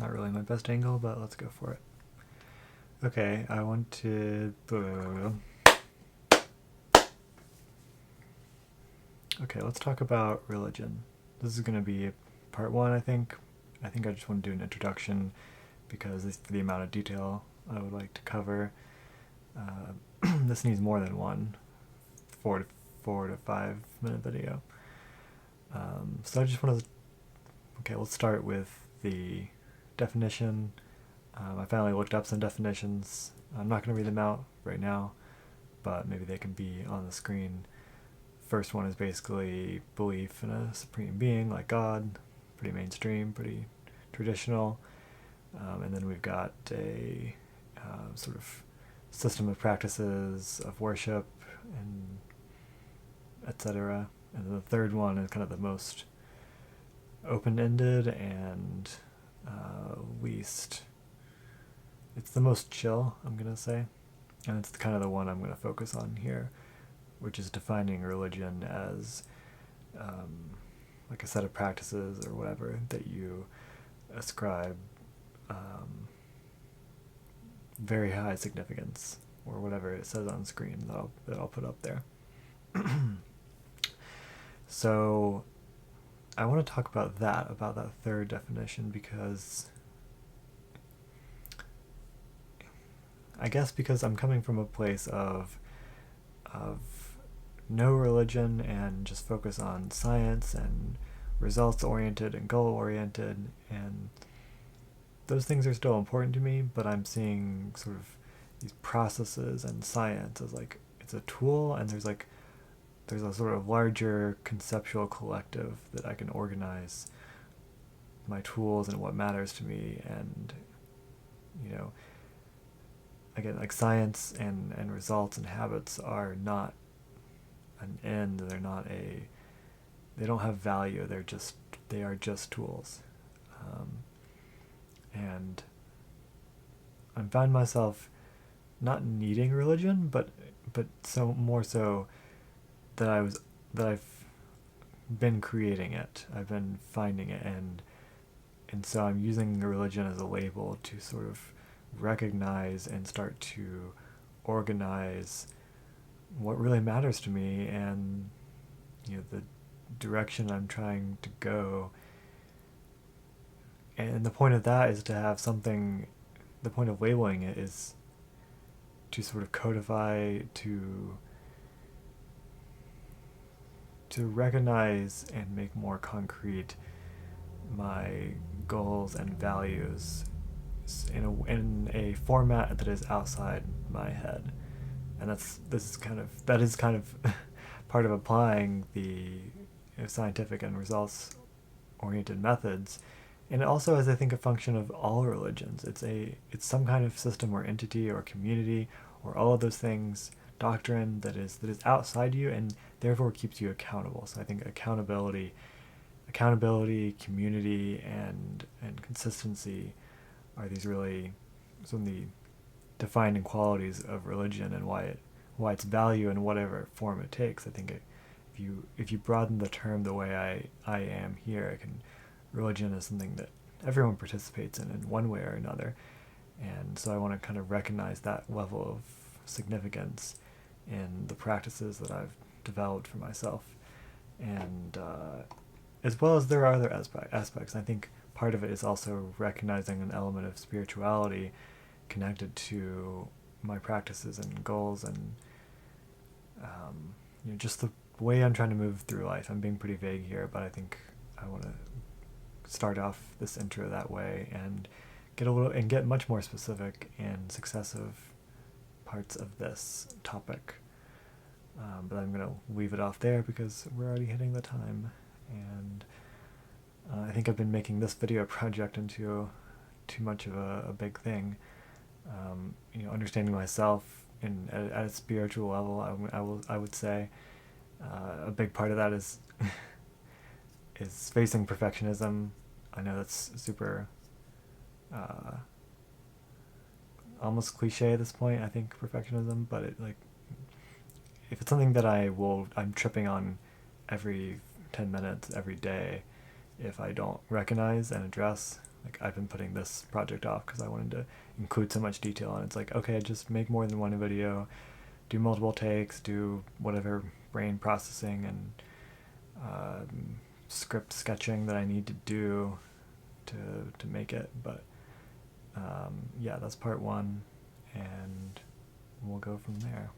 Not really my best angle, but let's go for it. Okay, I want to... Okay, let's talk about religion. This is going to be part one, I think. I think I just want to do an introduction because for the amount of detail I would like to cover. This needs more than one 4 to 5 minute video. So I just want to... Okay, let's start with the definition. I finally looked up some definitions. I'm not going to read them out right now, but maybe they can be on the screen. First one is basically belief in a supreme being like God, pretty mainstream, pretty traditional. And then we've got a sort of system of practices of worship and etc. And then the third one is kind of the most open-ended and least... It's the most chill, I'm going to say. And it's kind of the one I'm going to focus on here, which is defining religion as like a set of practices or whatever that you ascribe very high significance, or whatever it says on screen that I'll put up there. So I want to talk about that third definition, because I guess because I'm coming from a place of no religion and just focus on science and results oriented and goal oriented, and those things are still important to me, but I'm seeing sort of these processes and science as like it's a tool, and there's a sort of larger conceptual collective that I can organize my tools and what matters to me. And again, like science and results and habits are not an end. They don't have value. They are just tools. And I find myself not needing religion, but so more so that I've been creating it. I've been finding it, and so I'm using religion as a label to sort of recognize and start to organize what really matters to me, and the direction I'm trying to go. And the point of that is to have something... The point of labeling it is to sort of codify, to recognize and make more concrete my goals and values in a format that is outside my head. And that is kind of part of applying the scientific and results oriented methods. And it also is, I think, a function of all religions. It's some kind of system or entity or community or all of those things, doctrine that is outside you and therefore keeps you accountable. So I think accountability, community, and consistency are these really some of the defining qualities of religion, and why its value in whatever form it takes. I think if you broaden the term the way I am here, religion is something that everyone participates in one way or another. And so I want to kind of recognize that level of significance in the practices that I've developed for myself. And as well as there are other aspects. I think part of it is also recognizing an element of spirituality connected to my practices and goals, and just the way I'm trying to move through life. I'm being pretty vague here, but I think I want to start off this intro that way and get much more specific in successive parts of this topic. But I'm going to leave it off there because we're already hitting the time, and I think I've been making this video project into too much of a big thing. Understanding myself at a spiritual level, I would say a big part of that is is facing perfectionism. I know that's super almost cliche at this point, I think, perfectionism, but if it's something that I'm tripping on every 10 minutes every day, if I don't recognize and address Like, I've been putting this project off because I wanted to include so much detail, and it's like, okay, just make more than one video, do multiple takes, do whatever brain processing and script sketching that I need to do to make it. But yeah, that's part one, and we'll go from there.